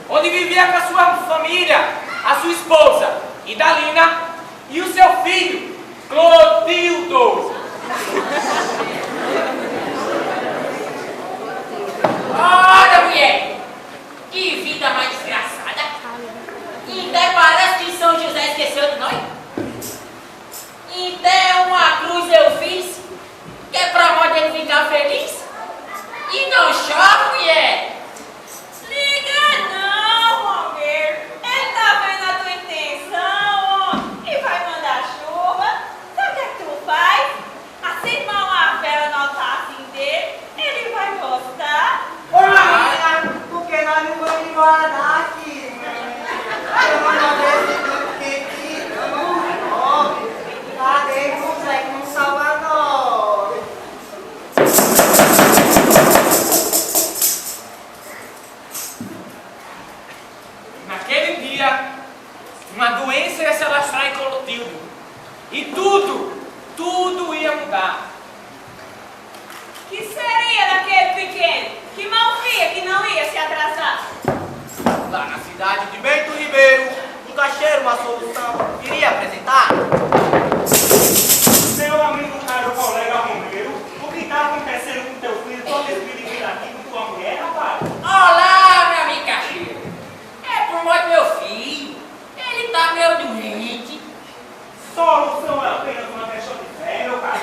onde vivia com a sua família, a sua esposa, Idalina, e o seu filho, Clotildo. Olha, mulher, que vida mais desgraçada. Até parece que São José esqueceu de nós. Até uma cruz eu fiz, que é pra modo ele ficar feliz. E não chove, mulher. Liga não, homem. Ele tá vendo a tua intenção e vai mandar chuva. Sabe o que é que tu faz? Acima uma vela no altarzinho dele, ele vai gostar. Ô, menina, porque nós não vamos embora daqui. Eu não decido que não resolve. Cadê o José que não salva nós? Naquele dia, uma doença ia se alastrar em Clotildo. E tudo ia mudar. Que seria daquele pequeno que mal via que não ia se atrasar? Lá na cidade de Bento Ribeiro, um caixeiro, uma solução, iria apresentar. Meu amigo, caro colega Romero, o que está acontecendo com teu filho todo esse perigo aqui com tua mulher, rapaz? Olá, meu amigo caixeiro. É por modo do meu filho. Ele tá meio doente. Solução é apenas uma questão de fé, meu caro.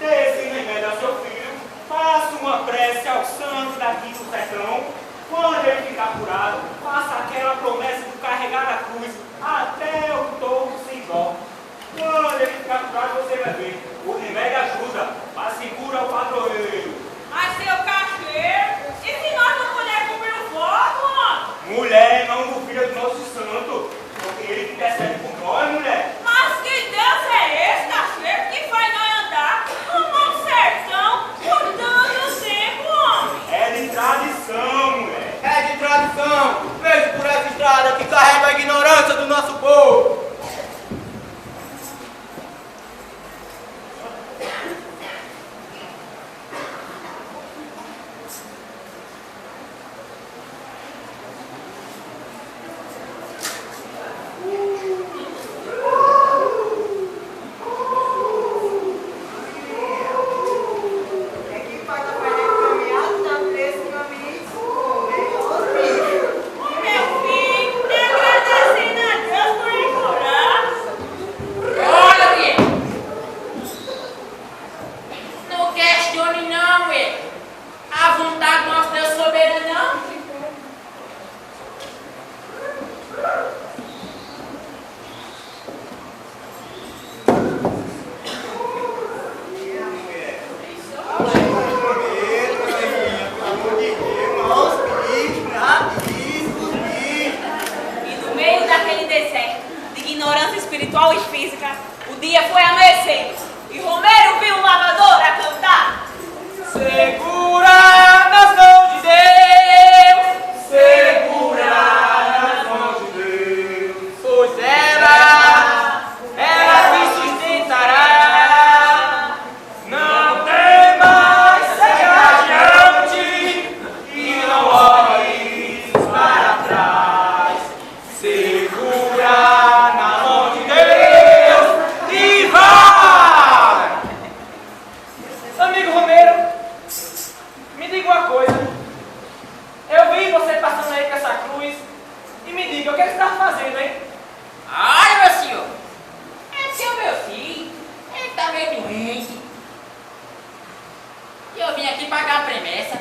Dê esse remédio ao seu filho, faça uma prece ao santo daqui do sertão. Quando ele ficar curado, faça aquela promessa de carregar a cruz até o touro se igual. Quando ele ficar curado, você vai ver. O remédio ajuda, assegura o padroeiro. Mas seu cacheiro, e se nós não puder cumprir o voto, ó? Mulher, não duvida do nosso santo, porque ele que intercede por nós, mulher. Mas que Deus é esse, cacheiro, que faz nós andar no sertão por tanto tempo, homem? É de tradição, mulher. É de tradição, vejo por essa estrada que carrega a ignorância do nosso povo. É que pode fazer caminhada, dá preço caminho, comer os bichos. Meu filho, agradecendo a Deus por me curar. Olha, mulher. Não questione não, mulher. A vontade do nosso Deus soberano não. Minha mulher, comer, pelo amor de Deus, aos bichos, rabiscos, bichos. E no meio daquele deserto de ignorância espiritual e física, o dia foi amanhecendo. E Romero viu um lavador a cantar. Segura amigo Romero, me diga uma coisa. Eu vi você passando aí com essa cruz e me diga, o que você está fazendo, hein? Olha, meu senhor, esse é o meu filho, ele tá meio doente. E eu vim aqui pagar a promessa.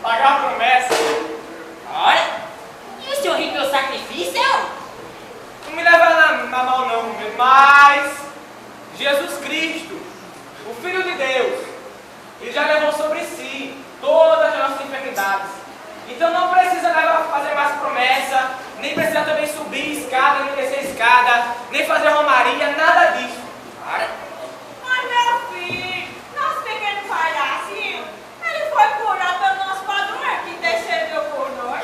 Pagar a promessa? Olha, e o senhor ri do meu sacrifício? Não me leva na mão não, Romero, mas Jesus Cristo, o Filho de Deus, Ele já levou sobre si todas as nossas enfermidades. Então não precisa fazer mais promessa, nem precisa também subir escada, nem descer escada, nem fazer romaria, nada disso. Olha, Mas meu filho, nosso pequeno palhacinho, ele foi curado pelo nosso padroeiro que intercedeu por nós.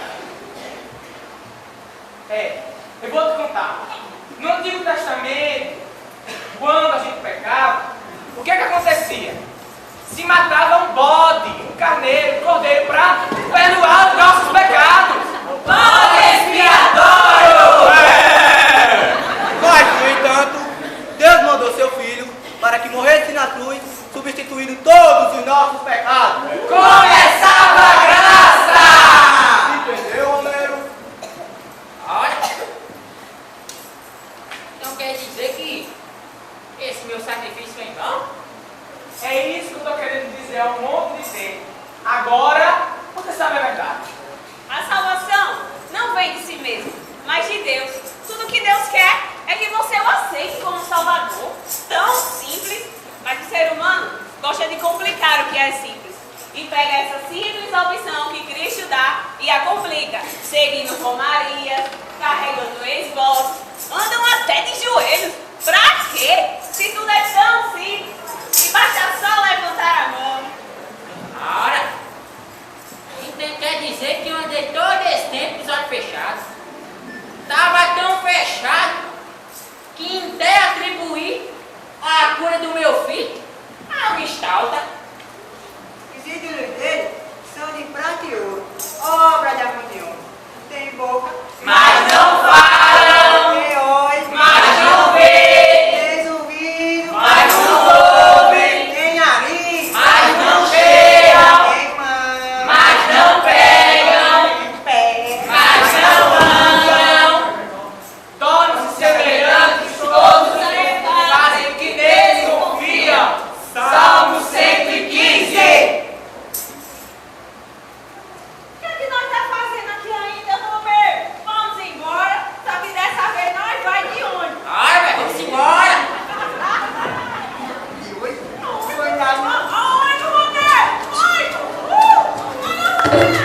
Eu vou te contar. No Antigo Testamento, quando a gente pecava, o que acontecia? Se matava um bode, um carneiro, um cordeiro para perdoar os nossos pecados. bode expiatório! Mas, no entanto, Deus mandou seu Filho para que morresse na cruz, substituindo todos os nossos pecados. Começava a graça! Entendeu, Romero? Olha, então quer dizer que esse meu sacrifício foi em vão? É isso que eu estou querendo dizer há um monte de tempo. Agora, você sabe a verdade. A salvação não vem de si mesmo, mas de Deus. Tudo que Deus quer é que você o aceite como Salvador. Tão simples, mas o ser humano gosta de complicar o que é simples. E pega essa simples opção que Cristo dá e a complica, seguindo romaria, carregando esvotos, andam até de joelhos. Pra quê? Se tudo é tão simples, e basta só levantar a mão. Ora, então quer dizer que eu andei todo esse tempo com os olhos fechados. Estava tão fechado que até atribuir a cura do meu filho a uma estalta. Os ídolos dele são de prata e ouro, obra da mão de homem. Tem boca, Mas não falam, tem olhos, mas não vê, tem ouvido, mas não ouvem, tem nariz, mas não cheiram, tem mão, mas não pegam, tem pé. mas não andam. Tornem-se semelhantes todos que fazem que neles confiam. Salmo 115. O que é que nós estamos fazendo aqui ainda, Romero? Vamos embora. Só que dessa vez nós vai de onde? Ora, mas vamos embora. E hoje, foi lá no Oi, Romero! Oi!